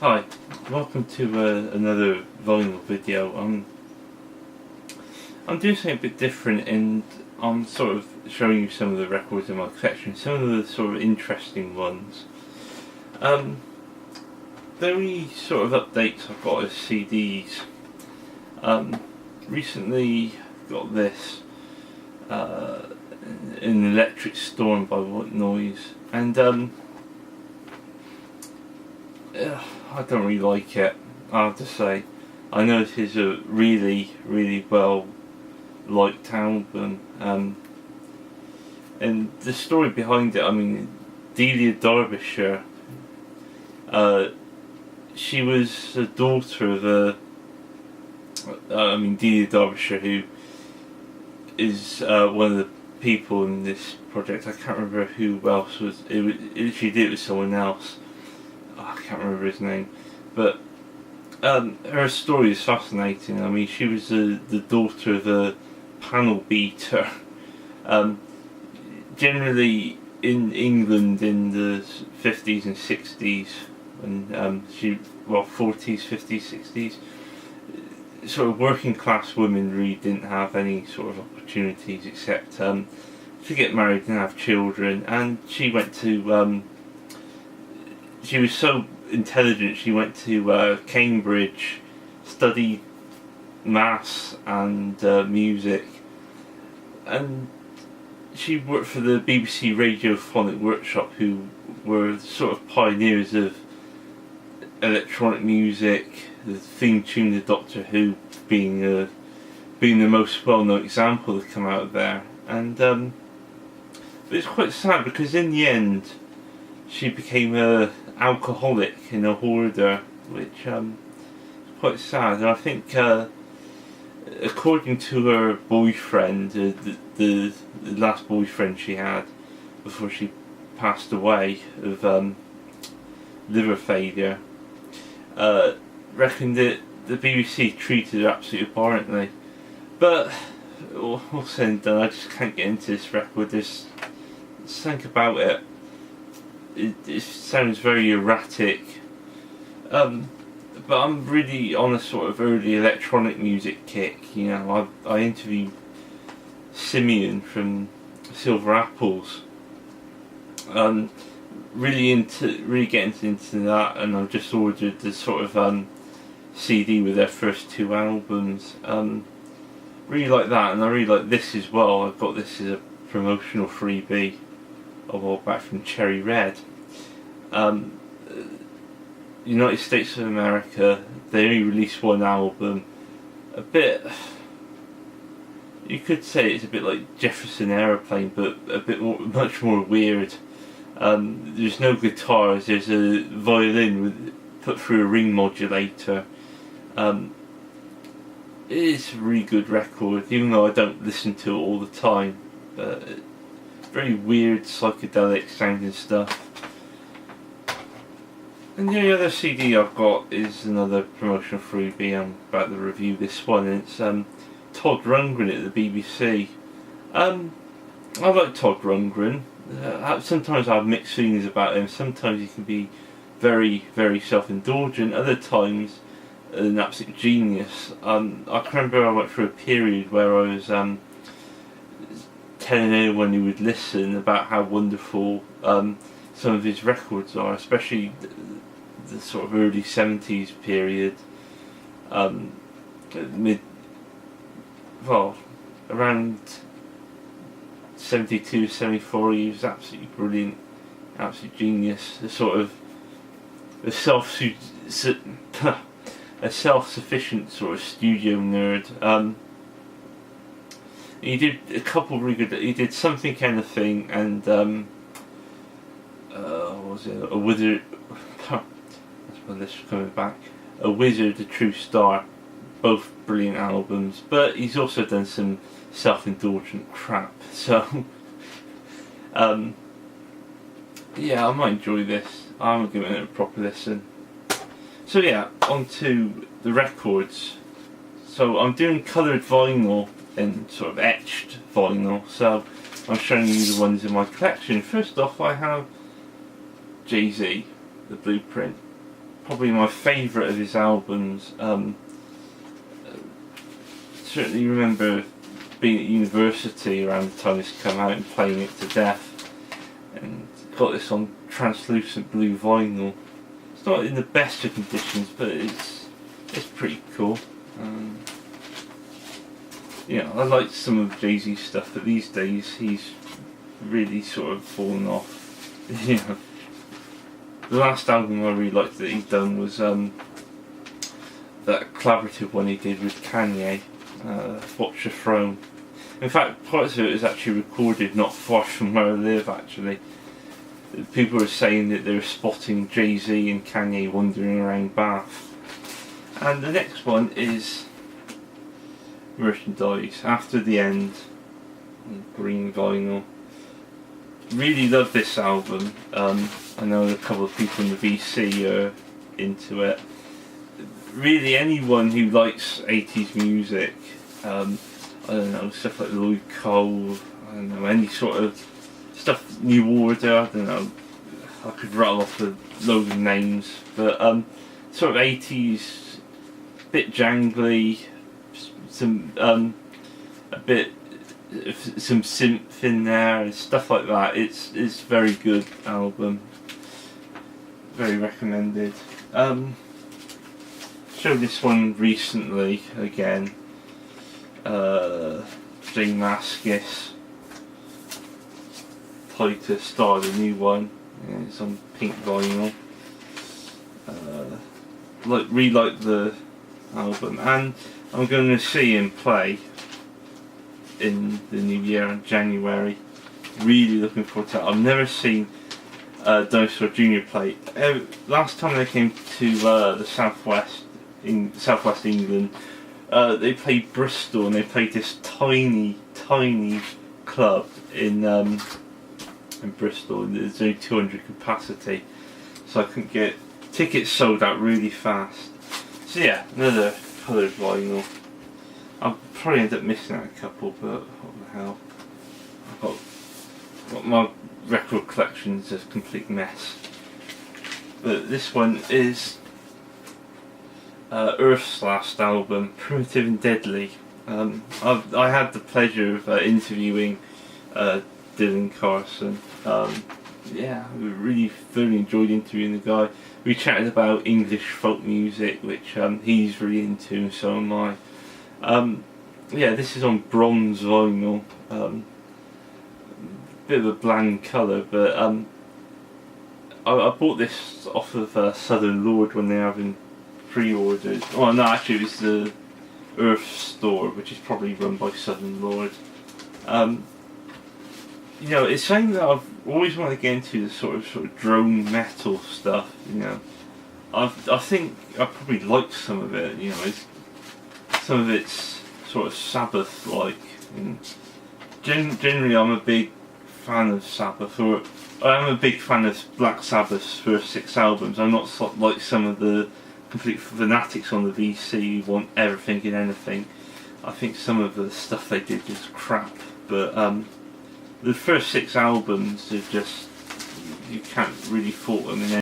Hi, welcome to another vinyl video. I'm doing something a bit different, and I'm sort of showing you some of the records in my collection, some of the sort of interesting ones. The only sort of updates I've got is CDs. Recently got this, an Electric Storm by What Noise, and I don't really like it, I have to say. I know it is a really, really well liked album, and the story behind it, I mean, Delia Derbyshire, she was a daughter of Delia Derbyshire, who is one of the people in this project. I can't remember who else was. She did it with someone else. I can't remember his name, but her story is fascinating. I mean, she was the daughter of a panel beater. Generally in England in the 50s and 60s, and 40s, 50s, 60s, sort of working class women really didn't have any sort of opportunities except to get married and have children. And she went to she was so intelligent, she went to Cambridge, studied maths and music, and she worked for the BBC Radiophonic Workshop, who were sort of pioneers of electronic music, the theme tune to Doctor Who being the most well-known example to come out of there. And but it's quite sad, because in the end she became a alcoholic and a hoarder, which is quite sad. And I think according to her boyfriend, the last boyfriend she had before she passed away of liver failure, reckoned that the BBC treated her absolutely abhorrently. But all said and done, I just can't get into this record. There's something about it. It sounds very erratic, but I'm really on a sort of early electronic music kick. You know, I interviewed Simeon from Silver Apples, really getting into that, and I've just ordered the sort of CD with their first two albums. Really like that, and I really like this as well. I've got this as a promotional freebie a while back from Cherry Red. United States of America, they only released one album. A bit, you could say it's a bit like Jefferson Aeroplane, but much more weird. There's no guitars, there's a violin put through a ring modulator. It is a really good record, even though I don't listen to it all the time. But very weird, psychedelic sounding stuff. And the only other CD I've got is another promotional freebie. I'm about to review this one, and it's Todd Rundgren at the BBC. I like Todd Rundgren. Sometimes I have mixed feelings about him. Sometimes he can be very, very self-indulgent. Other times, an absolute genius. I can remember I went through a period where I was telling anyone who would listen about how wonderful some of his records are, especially the sort of early 70s period, around 72, 74, he was absolutely brilliant, absolute genius, a sort of a self-sufficient sort of studio nerd. He did a couple really good. He did Something Kind of Thing and what was it? A Wizard. That's my list coming back. A Wizard, A True Star. Both brilliant albums. But he's also done some self-indulgent crap. So yeah, I might enjoy this. I'm giving it a proper listen. So yeah, on to the records. So I'm doing coloured vinyl and sort of etched vinyl, so I'm showing you the ones in my collection. First off, I have Jay-Z, The Blueprint. probably my favourite of his albums. Certainly remember being at university around the time this came out and playing it to death, and got this on translucent blue vinyl. It's not in the best of conditions, but it's pretty cool. I like some of Jay-Z's stuff, but these days he's really sort of fallen off. The last album I really liked that he'd done was that collaborative one he did with Kanye, Watch the Throne. In fact, parts of it was actually recorded not far from where I live, actually. People were saying that they were spotting Jay-Z and Kanye wandering around Bath. And the next one is Merchandise, After the End, green vinyl. Really love this album. I know a couple of people in the VC are into it. Really, anyone who likes 80s music, I don't know, stuff like Lloyd Cole, I don't know, any sort of stuff, New Order, I don't know, I could rattle off a load of names, but sort of 80s, bit jangly, some some synth in there and stuff like that. It's a very good album, very recommended. Showed this one recently again. Jane Maskis, Titus Star, the new one. Yeah, it's on pink vinyl. Really like the album, and I'm going to see him play in the new year in January. Really looking forward to it. I've never seen Dinosaur Jr. play. Last time they came to the southwest England, they played Bristol, and they played this tiny club in Bristol. There's only 200 capacity, so I couldn't get tickets sold out really fast. So yeah, another coloured vinyl. I'll probably end up missing out a couple, but what the hell. I've got my record collection's a complete mess. But this one is Earth's last album, Primitive and Deadly. I had the pleasure of interviewing Dylan Carson. I really thoroughly enjoyed interviewing the guy. We chatted about English folk music, which he's really into, and so am I. This is on bronze vinyl. Bit of a bland colour, but I bought this off of Southern Lord when they were having pre-orders. Oh no, actually it was the Earth store, which is probably run by Southern Lord. It's something that I've always wanted to get into, the sort of drone metal stuff. I think I probably like some of it. Some of it's sort of Sabbath-like. And generally, I'm a big fan of Sabbath, or I'm a big fan of Black Sabbath's first 6 albums. I'm not like some of the complete fanatics on the VC who want everything and anything. I think some of the stuff they did is crap, but the first 6 albums are just, you can't really fault them in any